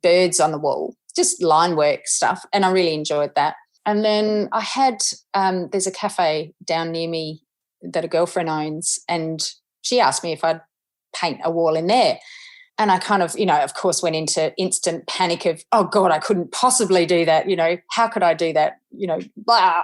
birds on the wall, just line work stuff, and I really enjoyed that. And then I had, there's a cafe down near me that a girlfriend owns, and she asked me if I'd paint a wall in there. And I kind of, you know, of course went into instant panic of, oh, God, I couldn't possibly do that. You know, how could I do that? You know, blah.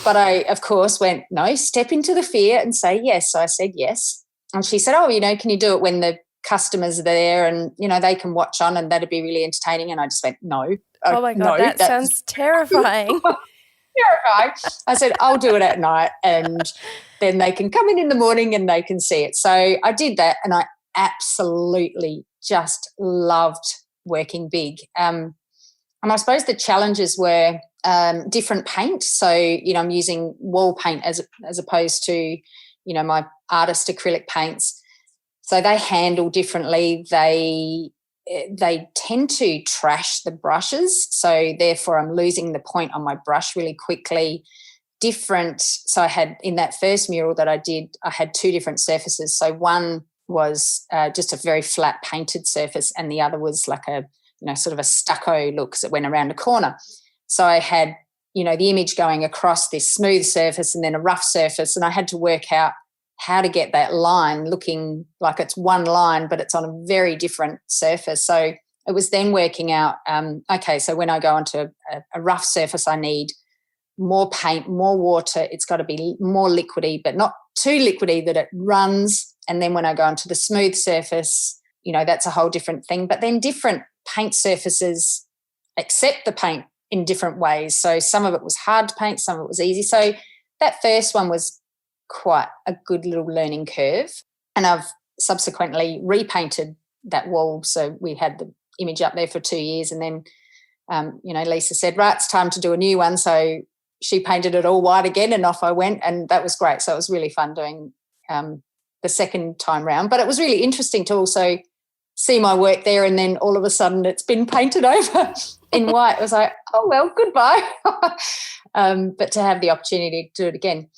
But I, of course, went, no, step into the fear and say yes. So I said yes. And she said, oh, you know, can you do it when the customers are there and, you know, they can watch on and that'd be really entertaining? And I just went, no. Oh, my God, that sounds terrifying. Terrifying. I said, I'll do it at night and then they can come in the morning and they can see it. So I did that, and I absolutely just loved working big. And I suppose the challenges were different paint. So, you know, I'm using wall paint as opposed to, you know, my artist acrylic paints. So they handle differently. They tend to trash the brushes. So therefore I'm losing the point on my brush really quickly. So I had, in that first mural that I did, I had two different surfaces. So one was just a very flat painted surface, and the other was like a, you know, sort of a stucco look that went around a corner. So I had, you know, the image going across this smooth surface and then a rough surface, and I had to work out how to get that line looking like it's one line but it's on a very different surface. So it was then working out, okay, so when I go onto a rough surface, I need more paint, more water. It's got to be more liquidy, but not too liquidy that it runs. And then when I go onto the smooth surface, you know, that's a whole different thing. But then different paint surfaces accept the paint in different ways. So some of it was hard to paint, some of it was easy. So that first one was quite a good little learning curve. And I've subsequently repainted that wall. So we had the image up there for 2 years, and then, Lisa said, right, it's time to do a new one. So she painted it all white again, and off I went, and that was great. So it was really fun doing the second time round. But it was really interesting to also see my work there, and then all of a sudden it's been painted over in white. It was like, oh, well, goodbye. But to have the opportunity to do it again.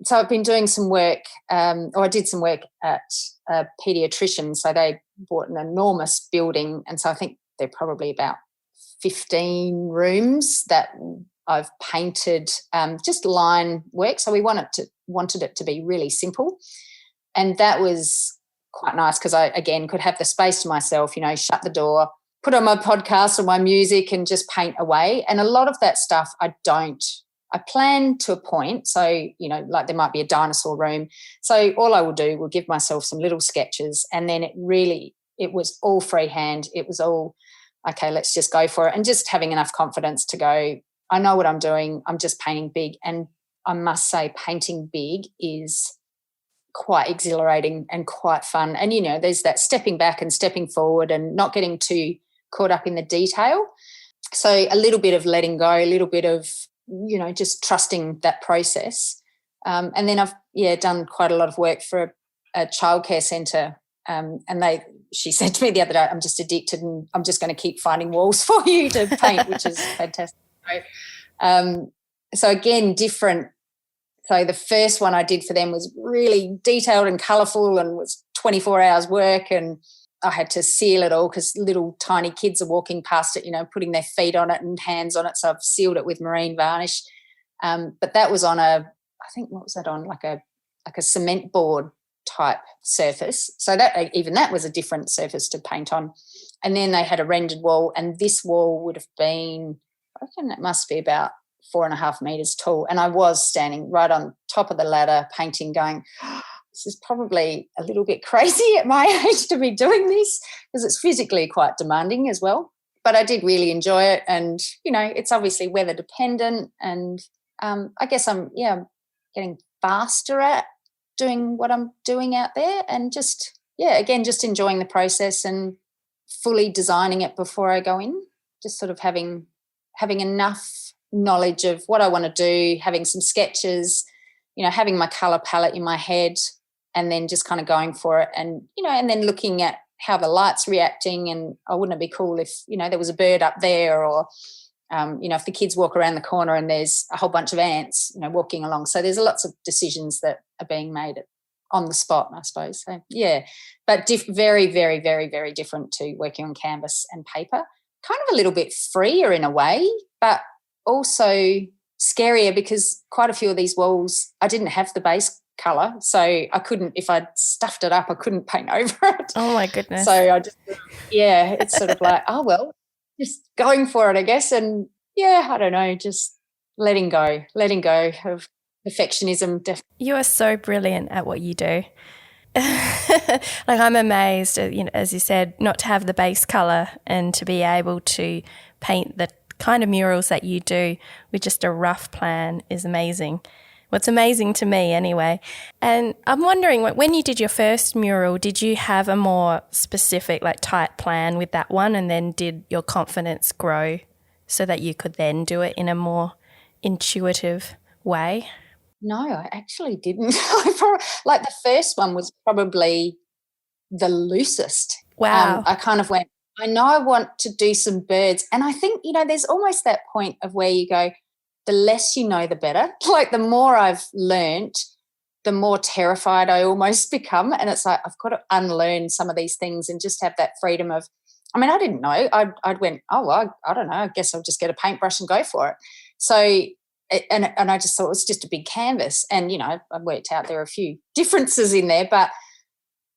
So I've been doing some work, I did some work at a paediatrician. So they bought an enormous building, and so I think they're probably about 15 rooms that I've painted just line work. So we wanted it to be really simple. And that was quite nice because I, again, could have the space to myself, shut the door, put on my podcast or my music and just paint away. And a lot of that stuff I plan to a point. So, like there might be a dinosaur room. So all I will do will give myself some little sketches, and then it was all freehand. It was all, okay, let's just go for it. And just having enough confidence to go, I know what I'm doing. I'm just painting big. And I must say painting big is quite exhilarating and quite fun. And, there's that stepping back and stepping forward and not getting too caught up in the detail. So a little bit of letting go, a little bit of, just trusting that process. And then I've, done quite a lot of work for a childcare centre. And she said to me the other day, I'm just addicted and I'm just going to keep finding walls for you to paint, which is fantastic. So again, different. So the first one I did for them was really detailed and colourful and was 24 hours work, and I had to seal it all because little tiny kids are walking past it, putting their feet on it and hands on it. So I've sealed it with marine varnish. But that was on what was that on? Like a cement board type surface. So that was a different surface to paint on. And then they had a rendered wall, and this wall would have been, I reckon it must be about 4.5 metres tall. And I was standing right on top of the ladder painting, going, this is probably a little bit crazy at my age to be doing this, because it's physically quite demanding as well. But I did really enjoy it, and, it's obviously weather dependent, and I guess I'm getting faster at doing what I'm doing out there, and just enjoying the process and fully designing it before I go in, just sort of having enough knowledge of what I want to do, having some sketches, having my colour palette in my head, and then just kind of going for it, and and then looking at how the light's reacting, and wouldn't it be cool if there was a bird up there, or if the kids walk around the corner and there's a whole bunch of ants walking along. So there's lots of decisions that are being made on the spot, I suppose. So but very, very, very, very different to working on canvas and paper. Kind of a little bit freer in a way, but also scarier, because quite a few of these walls I didn't have the base colour, so I couldn't, if I'd stuffed it up, I couldn't paint over it. Oh my goodness. So I just, it's sort of like, oh well, just going for it, I guess. And I don't know, just letting go of perfectionism. You are so brilliant at what you do. Like, I'm amazed, as you said, not to have the base colour and to be able to paint the kind of murals that you do with just a rough plan is amazing. What's amazing to me anyway. And I'm wondering, when you did your first mural, did you have a more specific, tight plan with that one, and then did your confidence grow so that you could then do it in a more intuitive way? No, I actually didn't. The first one was probably the loosest. Wow. I kind of went, I know I want to do some birds. And I think, there's almost that point of where you go, the less you know, the better. Like, the more I've learnt, the more terrified I almost become. And it's like, I've got to unlearn some of these things and just have that freedom of, I didn't know. I went, oh, well, I don't know, I guess I'll just get a paintbrush and go for it. So, and I just thought it was just a big canvas. And, I worked out there are a few differences in there, but,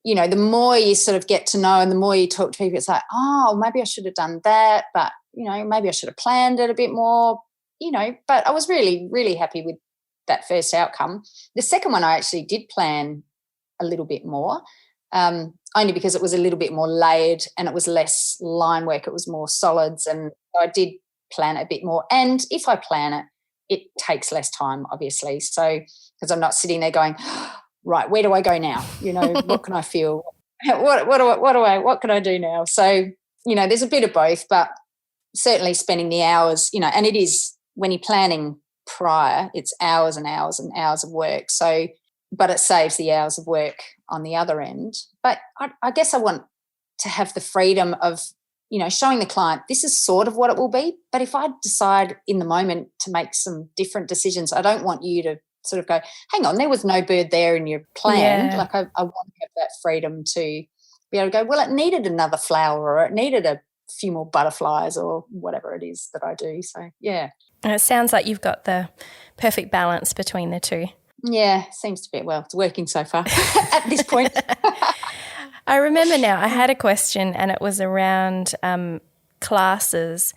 the more you sort of get to know and the more you talk to people, it's like, oh, maybe I should have done that, but, maybe I should have planned it a bit more, but I was really, really happy with that first outcome. The second one I actually did plan a little bit more, only because it was a little bit more layered and it was less line work. It was more solids, and I did plan it a bit more. And if I plan it, it takes less time, obviously. So because I'm not sitting there going, right, where do I go now? What can I feel? What can I do now? So, there's a bit of both, but certainly spending the hours, and it is when you're planning prior, it's hours and hours and hours of work. So, but it saves the hours of work on the other end. But I guess I want to have the freedom of, showing the client this is sort of what it will be. But if I decide in the moment to make some different decisions, I don't want you to sort of go, hang on, there was no bird there in your plan. Yeah. Like I want to have that freedom to be able to go, well, it needed another flower or it needed a few more butterflies or whatever it is that I do. So, yeah. And it sounds like you've got the perfect balance between the two. Yeah, seems to be. Well, it's working so far at this point. I remember now I had a question and it was around classes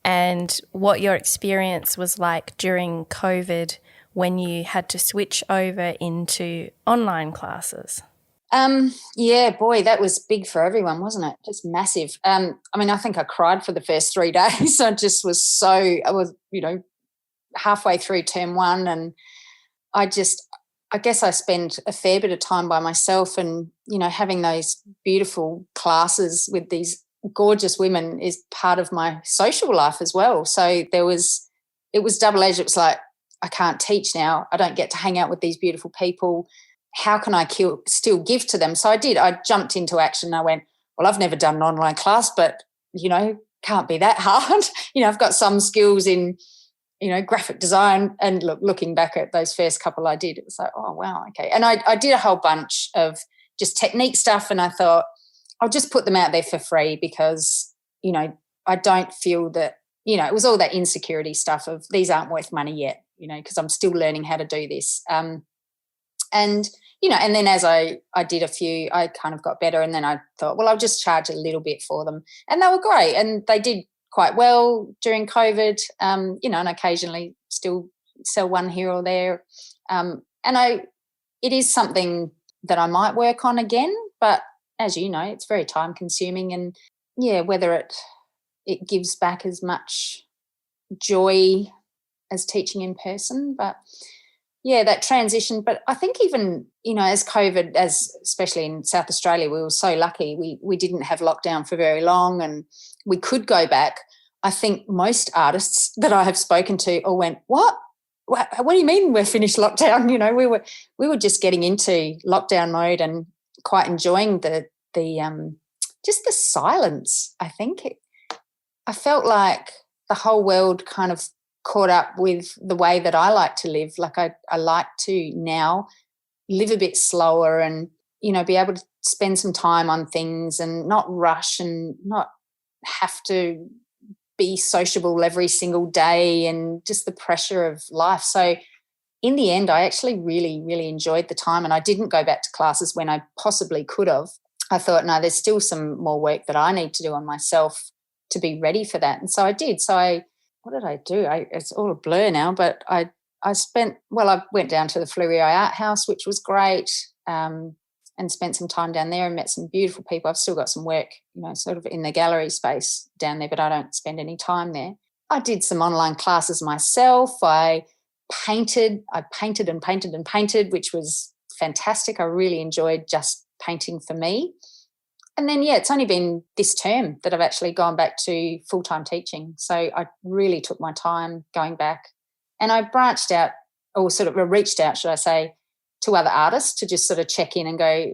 and what your experience was like during COVID when you had to switch over into online classes. Yeah, boy, that was big for everyone, wasn't it? Just massive. I think I cried for the first 3 days. I was, halfway through term one, and I guess I spent a fair bit of time by myself, and, having those beautiful classes with these gorgeous women is part of my social life as well. So it was double-edged. It was like, I can't teach now. I don't get to hang out with these beautiful people. How can I still give to them? So I did. I jumped into action. I went, well, I've never done an online class, but, can't be that hard. I've got some skills in, graphic design. And looking back at those first couple I did, it was like, oh, wow, okay. And I did a whole bunch of just technique stuff, and I thought I'll just put them out there for free because, I don't feel that, it was all that insecurity stuff of these aren't worth money yet, because I'm still learning how to do this. And then as I did a few, I kind of got better, and then I thought, well, I'll just charge a little bit for them. And they were great, and they did quite well during COVID, and occasionally still sell one here or there. It is something that I might work on again, but as you know, it's very time consuming, and whether it gives back as much joy as teaching in person, but that transition. But I think even, as COVID, especially in South Australia, we were so lucky. We didn't have lockdown for very long and we could go back. I think most artists that I have spoken to all went, what do you mean we're finished lockdown? We were just getting into lockdown mode and quite enjoying the just the silence. I think I felt like the whole world kind of caught up with the way that I like to live. Like I like to now live a bit slower and, be able to spend some time on things and not rush and not have to be sociable every single day and just the pressure of life. So in the end, I actually really, really enjoyed the time, and I didn't go back to classes when I possibly could have. I thought, no, there's still some more work that I need to do on myself to be ready for that. And so I did. So what did I do? It's all a blur now, but I went down to the Fleurieu Art House, which was great, and spent some time down there and met some beautiful people. I've still got some work, sort of in the gallery space down there, but I don't spend any time there. I did some online classes myself. I painted and painted and painted, which was fantastic. I really enjoyed just painting for me. And then, it's only been this term that I've actually gone back to full-time teaching. So I really took my time going back, and I branched out, or sort of reached out, should I say, to other artists to just sort of check in and go,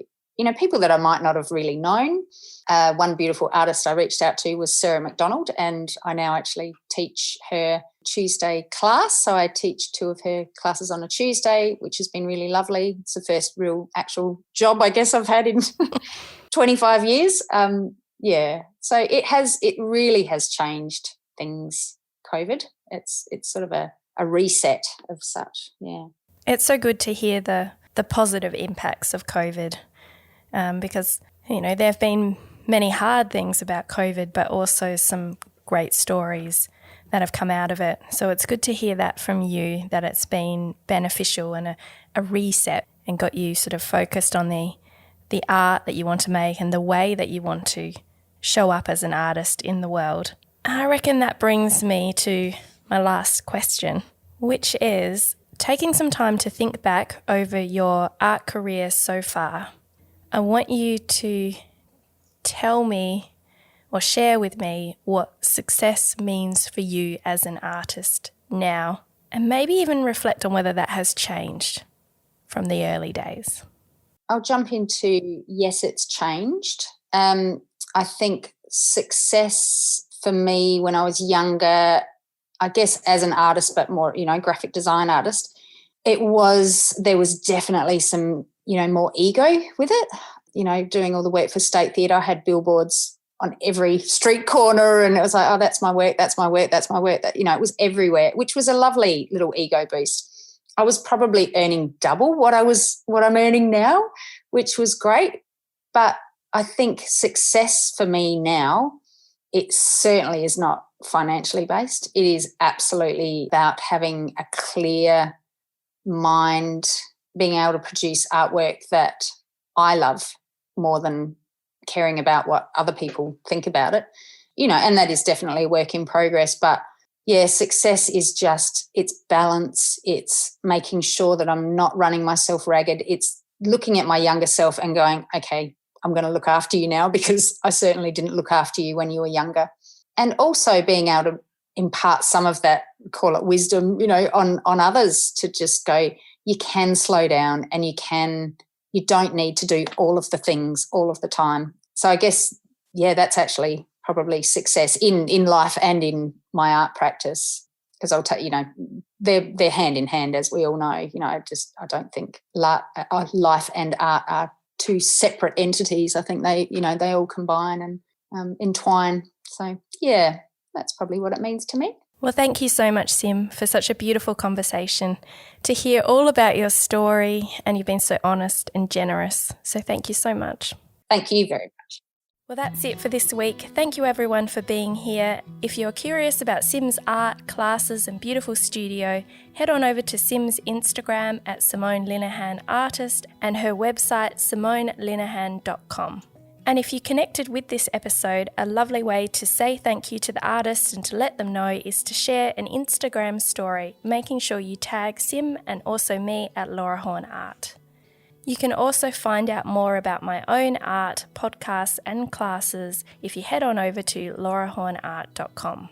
people that I might not have really known. One beautiful artist I reached out to was Sarah McDonald, and I now actually teach her Tuesday class. So I teach 2 of her classes on a Tuesday, which has been really lovely. It's the first real actual job I guess I've had in 25 years. So it really has changed things, COVID. It's sort of a reset of such. Yeah. It's so good to hear the positive impacts of COVID, because, there have been many hard things about COVID, but also some great stories that have come out of it. So it's good to hear that from you, that it's been beneficial and a reset and got you sort of focused on the art that you want to make and the way that you want to show up as an artist in the world. I reckon that brings me to my last question, which is taking some time to think back over your art career so far. I want you to tell me or share with me what success means for you as an artist now, and maybe even reflect on whether that has changed from the early days. I'll jump into, yes, it's changed. I think success for me when I was younger, I guess as an artist, but more, graphic design artist, there was definitely some, more ego with it. Doing all the work for State Theatre, I had billboards on every street corner, and it was like, oh, that's my work, that's my work, that's my work. That, it was everywhere, which was a lovely little ego boost. I was probably earning double what I'm earning now, which was great. But I think success for me now, it certainly is not financially based. It is absolutely about having a clear mind, being able to produce artwork that I love more than caring about what other people think about it, and that is definitely a work in progress. But yeah, success is just, it's balance. It's making sure that I'm not running myself ragged. It's looking at my younger self and going, okay, I'm going to look after you now because I certainly didn't look after you when you were younger. And also being able to impart some of that, call it wisdom, on others, to just go, you can slow down and you don't need to do all of the things all of the time. So I guess, yeah, that's actually probably success in life and in my art practice, because I'll tell they're hand in hand, as we all know. I don't think life and art are two separate entities. I think they all combine and entwine. So yeah, that's probably what it means to me. Well, thank you so much, Sim, for such a beautiful conversation, to hear all about your story, and you've been so honest and generous. So thank you so much. Thank you very much. Well, that's it for this week. Thank you everyone for being here. If you're curious about Sim's art, classes and beautiful studio, head on over to Sim's Instagram at Simone Linehan Artist and her website simonelinehan.com. And if you connected with this episode, a lovely way to say thank you to the artist and to let them know is to share an Instagram story, making sure you tag Sim and also me at Laura Horn Art. You can also find out more about my own art, podcasts and classes if you head on over to laurahornart.com.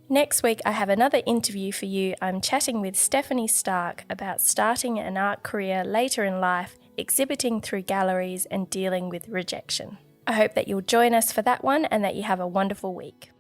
Next week I have another interview for you. I'm chatting with Stephanie Stark about starting an art career later in life, exhibiting through galleries and dealing with rejection. I hope that you'll join us for that one and that you have a wonderful week.